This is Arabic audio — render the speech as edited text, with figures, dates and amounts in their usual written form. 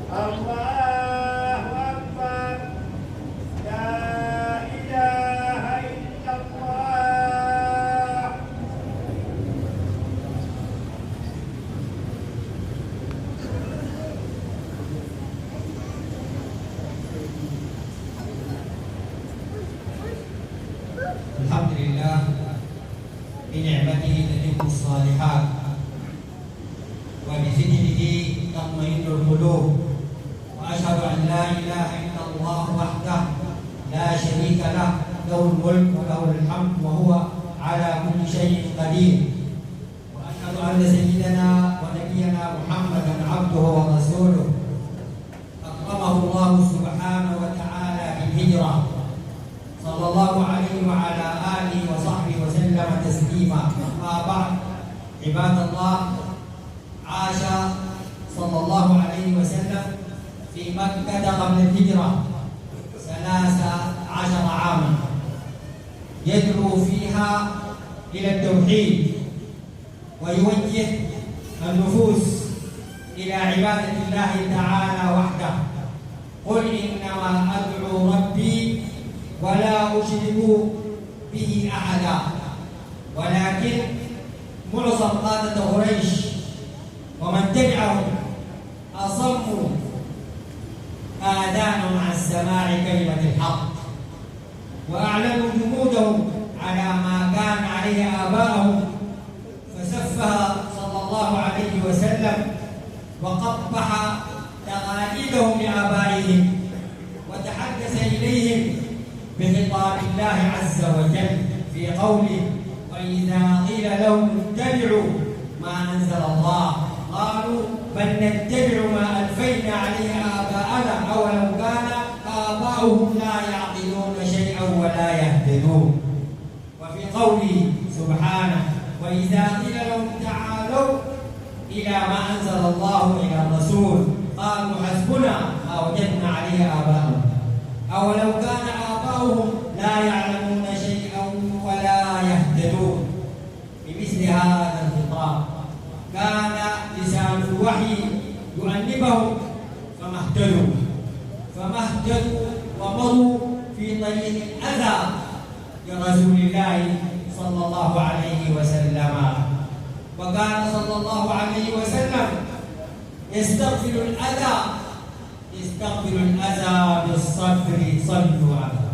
الله أكبر. لا إله إلا الله. الحمد لله بنعمته تتم الصالحات وبذكره تطمئن القلوب، واشهد ان لا اله الا الله وحده لا شريك له، له الملك وله الحمد وهو على كل شيء قدير، واشهد ان سيدنا ونبينا محمدا عبده ورسوله اكرمه الله سبحانه وتعالى بالهجره صلى الله عليه وعلى آله وصحبه وسلم تسليما. أما بعد، عباد الله، عاش صلى الله عليه وسلم في مكة قبل الهجرة 13 عاما يدعو فيها إلى التوحيد ويوجه النفوس إلى عبادة الله تعالى وحده. قل إنما أدعو ربي ولا أشرك به أحدا. ولكن معظم قادة قريش ومن تبعهم أصموا آذانهم عن سماع كلمة الحق، وأعلنوا جمودهم على ما كان عليه آباءهم، فسفه صلى الله عليه وسلم وقبح تقاليدهم لآبائهم، وتحدث إليهم بخطاب الله عز وجل في قوله: وإذا قيل لهم اتبعوا ما أنزل الله قالوا بل نتبع ما ألفينا عليه آباءنا أولو كان آباؤهم لا يعقلون شيئا ولا يهتدون. وفي قوله سبحانه: وإذا قيل لهم تعالوا إلى ما أنزل الله إلى الرسول قالوا حسبنا ما وجدنا عليه آباءنا أولو كان آباؤهم لا يعلمون شيئا ولا يهتدون. بمثل هذا الخطاب كان لسان الوحي يؤنبهم فما اهتدوا ومضوا في طريق الأذى لرسول الله صلى الله عليه وسلم. وكان صلى الله عليه وسلم يستغفر الأذى بالصبر. صلوا عليه.